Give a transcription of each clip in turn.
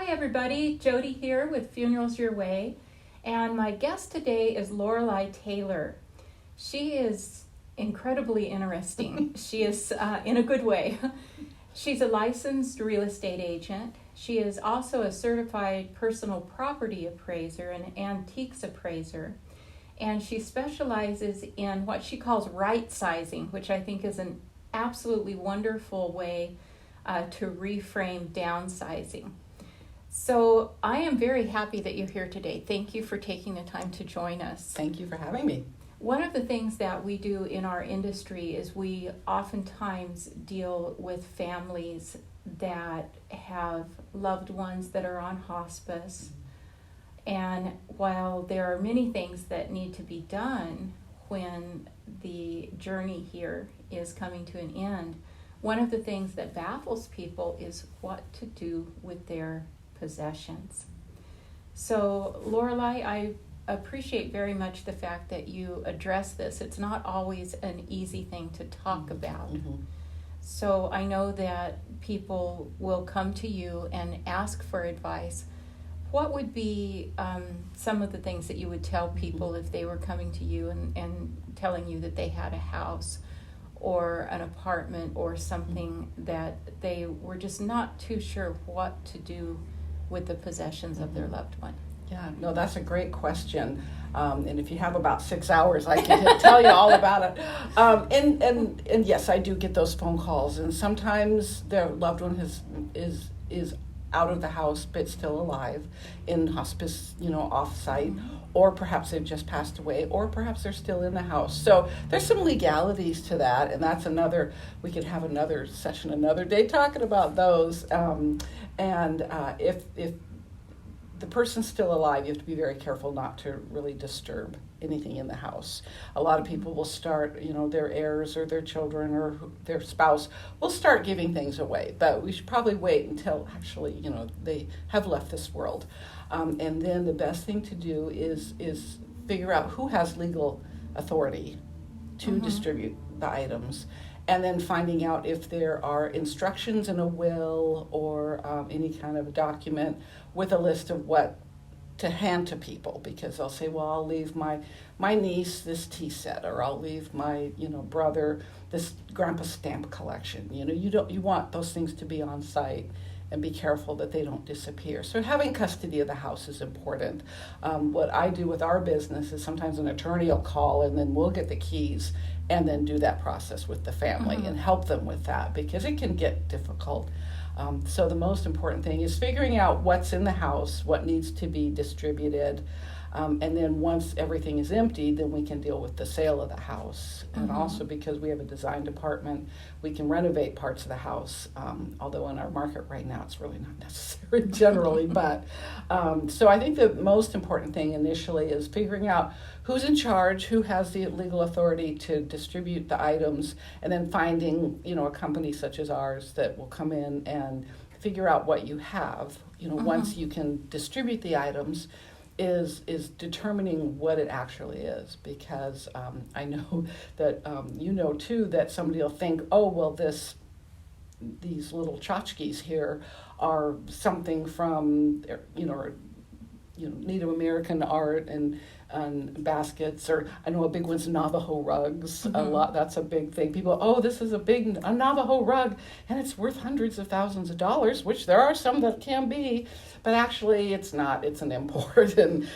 everybody. Jody here with Funerals Your Way. And my guest today is Lorelei Taylor. She is incredibly interesting. She is, in a good way. She's a licensed real estate agent. She is also a certified personal property appraiser and antiques appraiser. And she specializes in what she calls rightsizing, which I think is an absolutely wonderful way to reframe downsizing. So I am very happy that you're here today. Thank you for taking the time to join us. Thank you for having me. One of the things that we do in our industry is we oftentimes deal with families that have loved ones that are on hospice. And while there are many things that need to be done when the journey here is coming to an end, one of the things that baffles people is what to do with their possessions. So, Lorelei, I appreciate very much the fact that you address this. It's not always an easy thing to talk about. Mm-hmm. So I know that people will come to you and ask for advice. What would be some of the things that you would tell people if they were coming to you and telling you that they had a house or an apartment or something that they were just not too sure what to do with the possessions of their loved one? Yeah, no, that's a great question. And if you have about 6 hours, I can tell you all about it. And yes, I do get those phone calls, and sometimes their loved one is out of the house but still alive in hospice, off-site, or perhaps they've just passed away, or perhaps they're still in the house. So there's some legalities to that, and that's we could have another session another day talking about those. If the person's still alive, you have to be very careful not to really disturb anything in the house. A lot of people will start, their heirs or their children or their spouse will start giving things away, but we should probably wait until actually, they have left this world. And then the best thing to do is figure out who has legal authority to distribute the items, and then finding out if there are instructions in a will or any kind of a document with a list of what to hand to people, because they'll say, well, I'll leave my niece this tea set, or I'll leave my brother this grandpa's stamp collection. You want those things to be on site and be careful that they don't disappear. So having custody of the house is important. What I do with our business is sometimes an attorney will call, and then we'll get the keys and then do that process with the family and help them with that, because it can get difficult. So the most important thing is figuring out what's in the house, what needs to be distributed, and then once everything is empty, then we can deal with the sale of the house. And also, because we have a design department, we can renovate parts of the house, although in our market right now it's really not necessary generally. But so I think the most important thing initially is figuring out who's in charge, who has the legal authority to distribute the items, and then finding a company such as ours that will come in and figure out what you have. Once you can distribute the items, is determining what it actually is, because I know that too that somebody will think, oh well, these little tchotchkes here are something from Native American art and baskets, or I know a big one's Navajo rugs. A lot, that's a big thing. People, this is a Navajo rug, and it's worth hundreds of thousands of dollars, which there are some that can be, but actually it's not. It's an import, and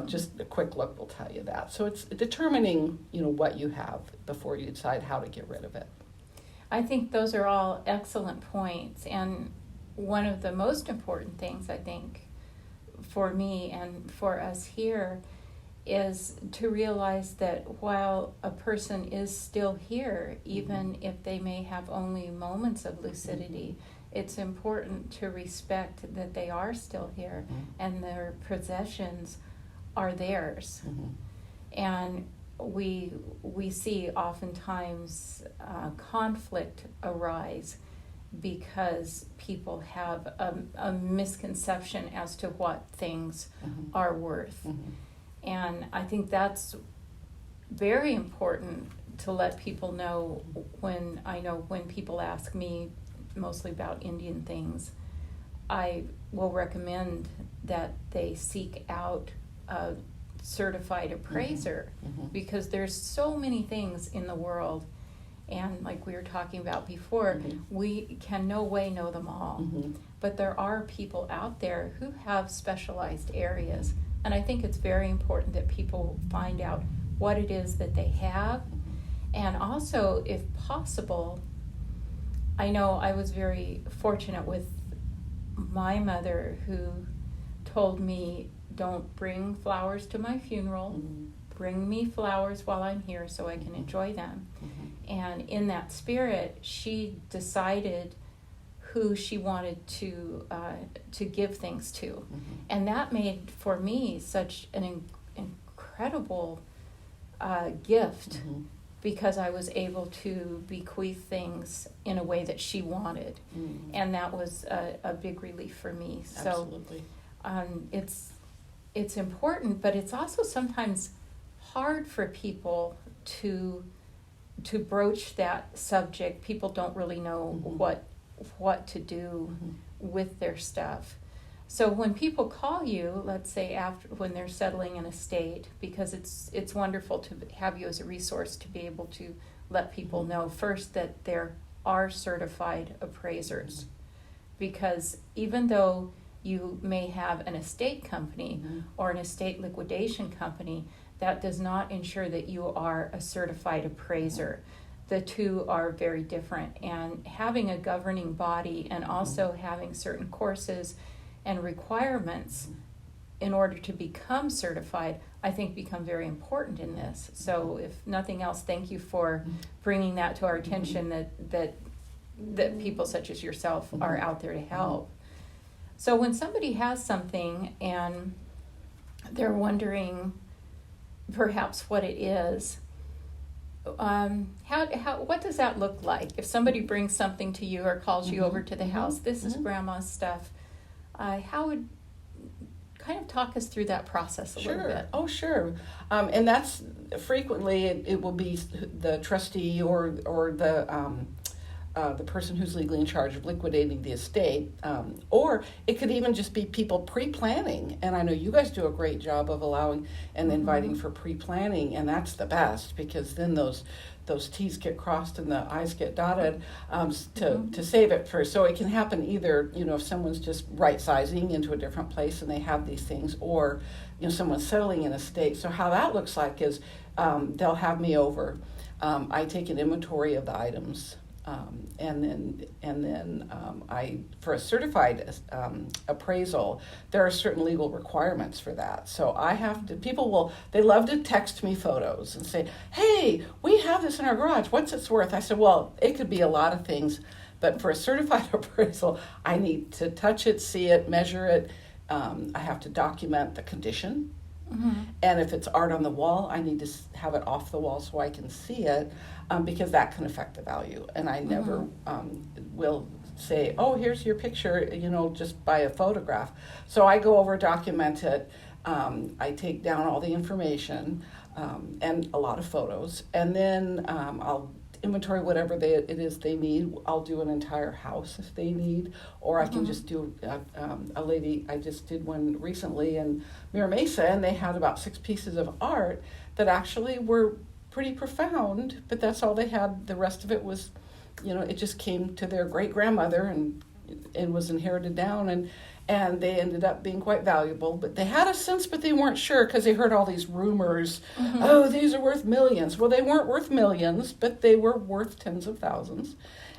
just a quick look will tell you that. So it's determining what you have before you decide how to get rid of it. I think those are all excellent points, and one of the most important things, I think, for me and for us here is to realize that while a person is still here, even if they may have only moments of lucidity, it's important to respect that they are still here and their possessions are theirs. And we see oftentimes conflict arise because people have a misconception as to what things are worth. And I think that's very important to let people know. When people ask me mostly about Indian things, I will recommend that they seek out a certified appraiser, because there's so many things in the world, and like we were talking about before, we can no way know them all. But there are people out there who have specialized areas, and I think it's very important that people find out what it is that they have. And also, if possible, I know I was very fortunate with my mother, who told me, don't bring flowers to my funeral, bring me flowers while I'm here so I can enjoy them. And in that spirit, she decided who she wanted to give things to. And that made, for me, such an incredible gift, because I was able to bequeath things in a way that she wanted. And that was a big relief for me. Absolutely. So it's important, but it's also sometimes hard for people to broach that subject. People don't really know what to do with their stuff. So when people call you, let's say when they're settling an estate, because it's wonderful to have you as a resource to be able to let people know first that there are certified appraisers. Because even though you may have an estate company or an estate liquidation company, that does not ensure that you are a certified appraiser. The two are very different. And having a governing body and also having certain courses and requirements in order to become certified, I think become very important in this. So if nothing else, thank you for bringing that to our attention, that people such as yourself are out there to help. So when somebody has something and they're wondering perhaps what it is, what does that look like? If somebody brings something to you or calls you over to the house, this is Grandma's stuff, how would kind of talk us through that process a little bit? Oh, sure. And that's frequently it will be the trustee or the person who's legally in charge of liquidating the estate, or it could even just be people pre-planning. And I know you guys do a great job of allowing and inviting for pre-planning, and that's the best, because then those T's get crossed and the I's get dotted to save it for. So it can happen either, if someone's just right-sizing into a different place and they have these things, or someone's settling an estate. So how that looks like is they'll have me over. I take an inventory of the items. And then I, for a certified appraisal, there are certain legal requirements for that. So I have to, they love to text me photos and say, hey, we have this in our garage, what's it worth? I said, well, it could be a lot of things, but for a certified appraisal, I need to touch it, see it, measure it. I have to document the condition. And if it's art on the wall, I need to have it off the wall so I can see it, because that can affect the value. And I never will say, oh, here's your picture, just by a photograph. So I go over, document it. I take down all the information and a lot of photos. And then I'll inventory whatever it is they need. I'll do an entire house if they need, or I can just do a lady. I just did one recently in Mira Mesa, and they had about 6 pieces of art that actually were pretty profound, but that's all they had. The rest of it was, it just came to their great grandmother and was inherited down, and they ended up being quite valuable. But they had a sense, but they weren't sure, because they heard all these rumors. Oh, these are worth millions. Well, they weren't worth millions, but they were worth tens of thousands.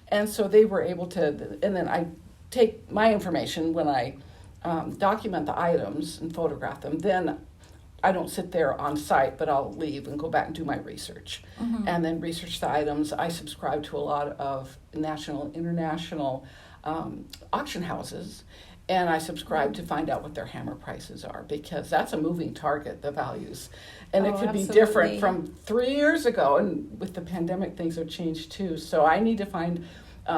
And so they were able to, and then I take my information when I document the items and photograph them. Then I don't sit there on site, but I'll leave and go back and do my research. And then research the items. I subscribe to a lot of national and international auction houses, and I subscribe to find out what their hammer prices are, because that's a moving target, the values. And it could be different from 3 years ago, and with the pandemic, things have changed too. So I need to find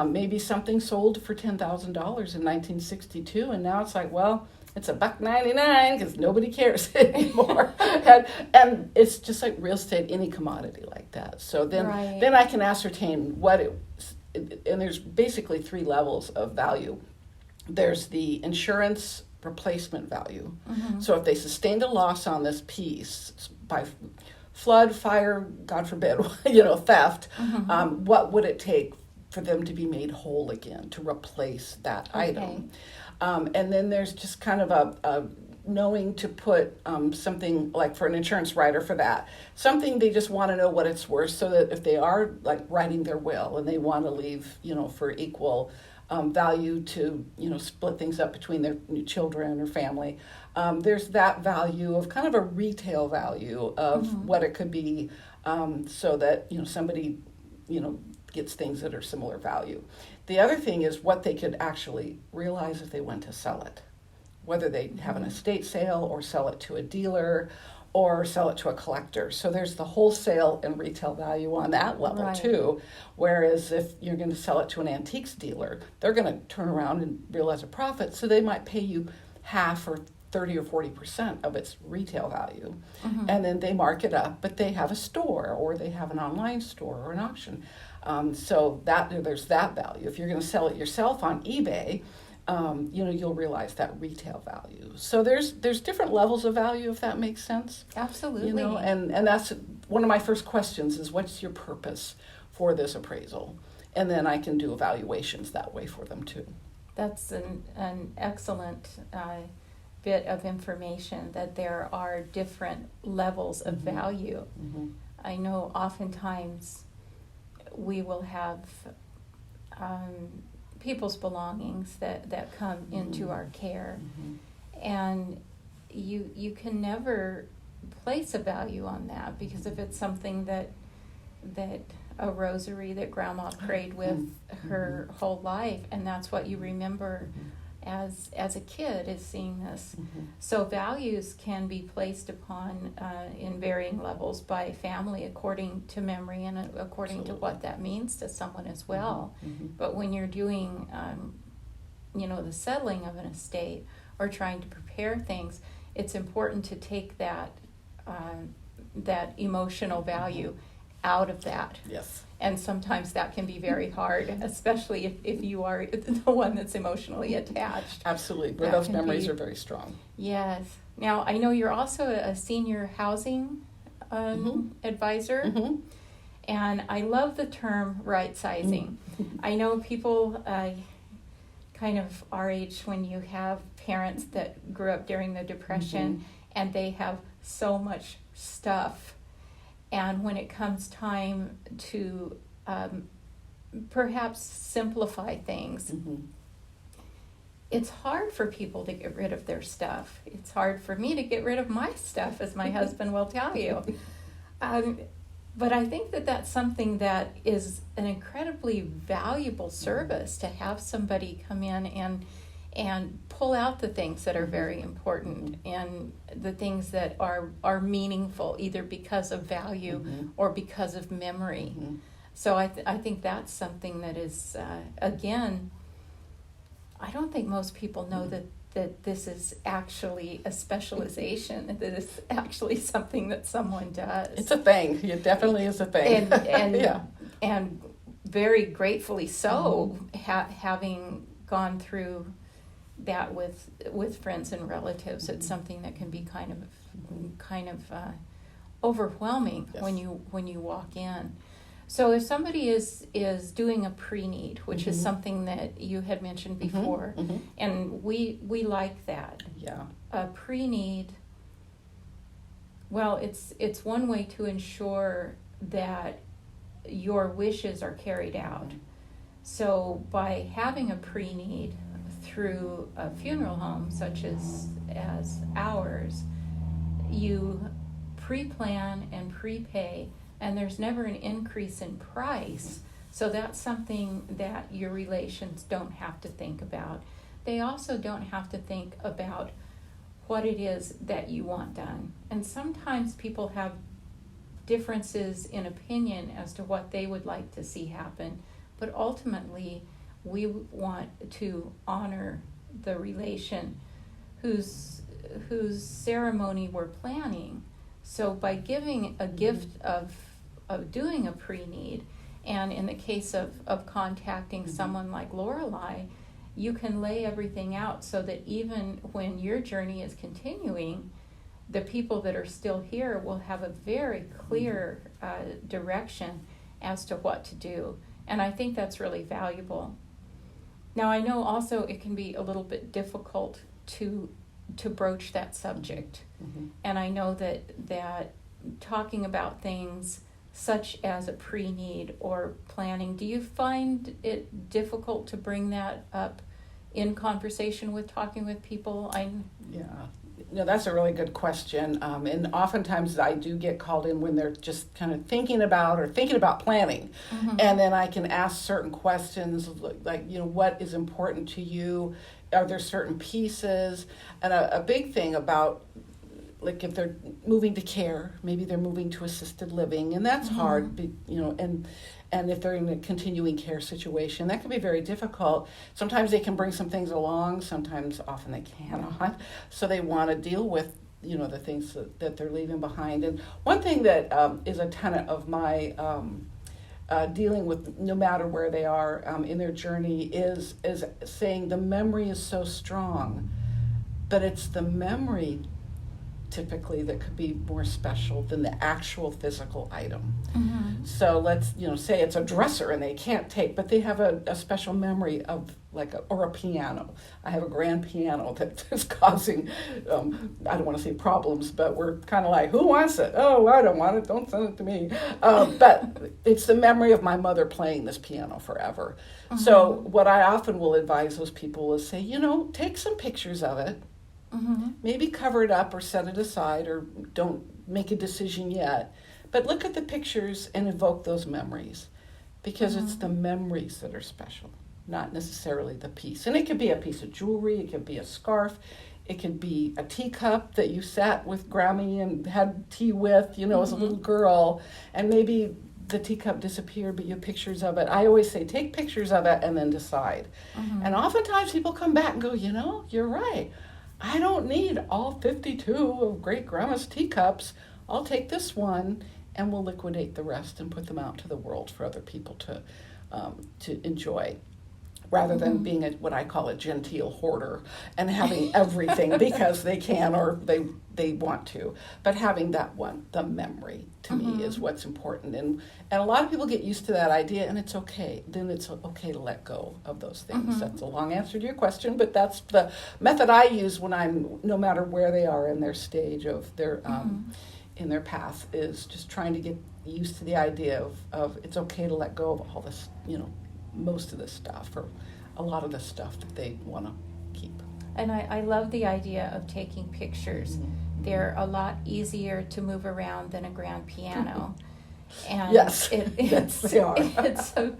maybe something sold for $10,000 in 1962, and now it's like, well, it's $1.99 because nobody cares anymore. and it's just like real estate, any commodity like that. So then then I can ascertain what and there's basically 3 levels of value. there's the insurance replacement value. Mm-hmm. So if they sustained a loss on this piece by flood, fire, God forbid, theft, Mm-hmm. what would it take for them to be made whole again, to replace that item? And then there's just kind of a knowing to put something like for an insurance writer for that, something they just want to know what it's worth, so that if they are like writing their will and they want to leave, for equal value to, split things up between their children or family, there's that value of kind of a retail value of Mm-hmm. what it could be, so that, somebody, gets things that are similar value. The other thing is what they could actually realize if they went to sell it, whether they have an estate sale or sell it to a dealer or sell it to a collector. So there's the wholesale and retail value on that level Right. too. Whereas if you're going to sell it to an antiques dealer, they're going to turn around and realize a profit. So they might pay you half or 30 or 40% of its retail value. Mm-hmm. And then they mark it up, but they have a store or they have an online store or an auction. So there's that value. If you're going to sell it yourself on eBay, you'll realize that retail value. So there's different levels of value, if that makes sense. Absolutely. And that's one of my first questions is, what's your purpose for this appraisal? And then I can do evaluations that way for them too. That's an excellent bit of information, that there are different levels of Mm-hmm. value. Mm-hmm. I know oftentimes we will have people's belongings that come into our care, and you can never place a value on that, because if it's something that a rosary that grandma prayed with her whole life, and that's what you remember as a kid, is seeing this. So values can be placed upon in varying levels by family, according to memory and according to what that means to someone as well. But when you're doing the settling of an estate or trying to prepare things, it's important to take that emotional value out of that. Yes. And sometimes that can be very hard, especially if you are the one that's emotionally attached. Absolutely. Where That those can memories be- are very strong. Yes. Now, I know you're also a senior housing advisor, Mm-hmm. and I love the term rightsizing. I know people kind of our age, when you have parents that grew up during the Depression and they have so much stuff. And when it comes time to perhaps simplify things, it's hard for people to get rid of their stuff. It's hard for me to get rid of my stuff, as my husband will tell you. But I think that that's something that is an incredibly valuable service, to have somebody come in and pull out the things that are very important and the things that are meaningful, either because of value or because of memory. So I think that's something that is, again, I don't think most people know that this is actually a specialization, that it's actually something that someone does. It's a thing. It definitely is a thing. And yeah. And very gratefully so, having gone through that with friends and relatives. It's something that can be kind of overwhelming. Yes. when you walk in. So if somebody is doing a pre-need, which is something that you had mentioned before, and we like that. Yeah. A pre-need, well, it's one way to ensure that your wishes are carried out. So by having a pre-need through a funeral home such as ours, you pre-plan and prepay, and there's never an increase in price. So that's something that your relations don't have to think about. They also don't have to think about what it is that you want done. And sometimes people have differences in opinion as to what they would like to see happen, but ultimately we want to honor the relation whose ceremony we're planning. So by giving a gift of doing a pre-need, and in the case of contacting someone like Lorelei, you can lay everything out so that even when your journey is continuing, the people that are still here will have a very clear direction as to what to do. And I think that's really valuable. Now, I know also it can be a little bit difficult to broach that subject. Mm-hmm. And I know that talking about things such as a pre-need or planning, do you find it difficult to bring that up in conversation with talking with people? Yeah. No, that's a really good question. And oftentimes I do get called in when they're just kind of thinking about planning. Mm-hmm. And then I can ask certain questions like, what is important to you? Are there certain pieces? And a big thing about, like, if they're moving to care, maybe they're moving to assisted living, and that's hard, and if they're in a continuing care situation, that can be very difficult. Sometimes they can bring some things along, often they cannot. So they want to deal with, the things that they're leaving behind. And one thing that is a tenet of my dealing with, no matter where they are in their journey, is saying the memory is so strong, but it's the memory typically that could be more special than the actual physical item. Mm-hmm. So let's say it's a dresser and they can't take, but they have a special memory of or a piano. I have a grand piano that is causing, I don't want to say problems, but we're kind of like, who wants it? Oh, I don't want it. Don't send it to me. But it's the memory of my mother playing this piano forever. Mm-hmm. So what I often will advise those people is say, take some pictures of it. Mm-hmm. Maybe cover it up or set it aside, or don't make a decision yet. But look at the pictures and evoke those memories, because it's the memories that are special, not necessarily the piece. And it could be a piece of jewelry, it could be a scarf, it could be a teacup that you sat with Grammy and had tea with, as a little girl, and maybe the teacup disappeared, but you have pictures of it. I always say, take pictures of it and then decide. Mm-hmm. And oftentimes people come back and go, you're right. I don't need all 52 of great grandma's teacups. I'll take this one and we'll liquidate the rest and put them out to the world for other people to enjoy, rather than being what I call a genteel hoarder and having everything because they can or they want to. But having that one, the memory, to me is what's important. And a lot of people get used to that idea, and it's okay. Then it's okay to let go of those things. That's a long answer to your question, but that's the method I use when no matter where they are in their stage of their in their path, is just trying to get used to the idea of it's okay to let go of all this, most of this stuff, or a lot of the stuff that they want to keep. And I love the idea of taking pictures. Mm-hmm. They're a lot easier to move around than a grand piano. And yes, yes, they are. It's a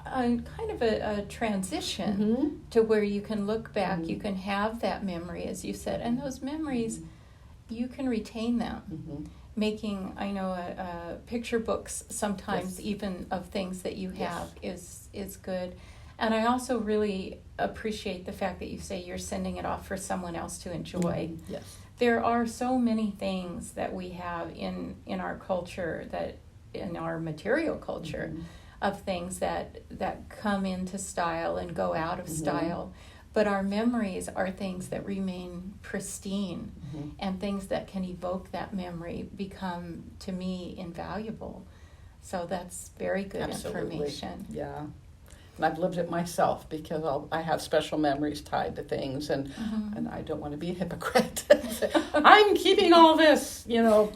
kind of a transition to where you can look back, you can have that memory, as you said, and those memories, you can retain them. Making, picture books sometimes even of things that you have is good. And I also really appreciate the fact that you say you're sending it off for someone else to enjoy. Yes. There are so many things that we have in our culture, in our material culture, of things that come into style and go out of style. But our memories are things that remain pristine, and things that can evoke that memory become, to me, invaluable. So that's very good information. Yeah. And I've lived it myself, because I have special memories tied to things, and I don't want to be a hypocrite. I'm keeping all this,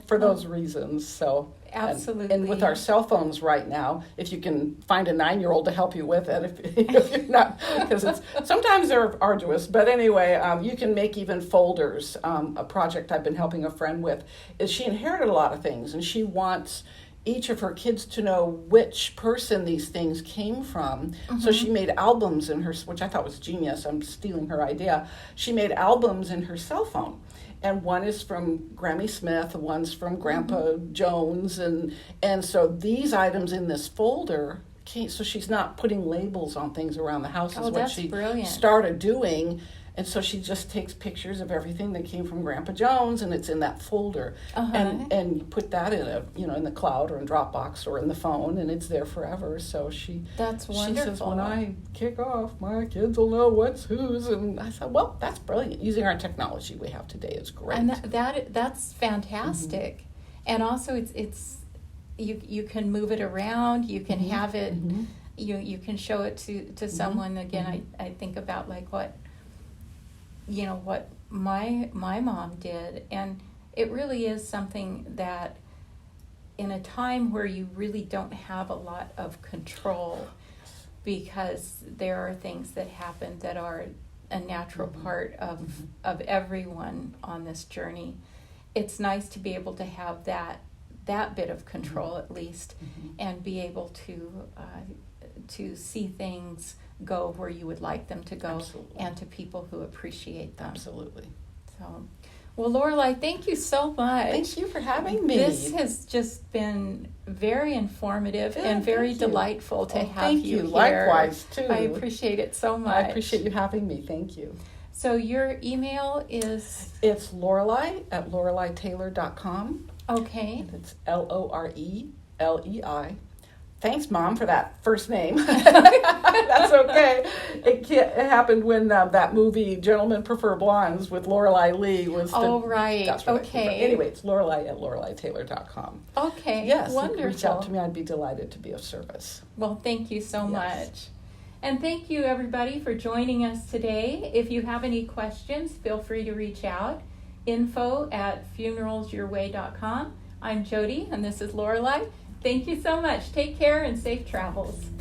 for those reasons. So absolutely. And with our cell phones right now, if you can find a 9-year-old to help you with it, if you're not, because sometimes they're arduous. But anyway, you can make even folders. A project I've been helping a friend with is she inherited a lot of things, and she wants each of her kids to know which person these things came from. So she made albums in her, which I thought was genius. I'm stealing her idea. She made albums in her cell phone. And one is from Grammy Smith, one's from Grandpa Jones. And so these items in this folder, so she's not putting labels on things around the house, is what she brilliant. Started doing. And so she just takes pictures of everything that came from Grandpa Jones, and it's in that folder. And you put that in in the cloud or in Dropbox or in the phone, and it's there forever. So That's wonderful. She says, when I kick off, my kids will know what's whose. And I said, well, that's brilliant. Using our technology we have today is great. And that's fantastic. Mm-hmm. And also it's you can move it around. You can have it. Mm-hmm. You can show it to someone. Again, I think about like what my mom did, and it really is something that in a time where you really don't have a lot of control, because there are things that happen that are a natural part of everyone on this journey. It's nice to be able to have that bit of control at least, and be able to see things go where you would like them to go. Absolutely. And to people who appreciate them. Absolutely. So, well, Lorelei, thank you so much. Thank you for having me. This has just been very informative and very delightful to have you here. Likewise, too. I appreciate it so much. I appreciate you having me. Thank you. So your email is? It's Lorelei at LorelaiTaylor.com. Okay. And it's LORELEI. Thanks, Mom, for that first name. That's okay. It happened when that movie Gentlemen Prefer Blondes with Lorelei Lee was. Right. That's what anyway, it's Lorelei at LorelaiTaylor.com. Okay. Yes. Wonderful. You can reach out to me. I'd be delighted to be of service. Well, thank you so much. And thank you, everybody, for joining us today. If you have any questions, feel free to reach out. info@funeralsyourway.com. I'm Jody, and this is Lorelei. Thank you so much. Take care and safe travels.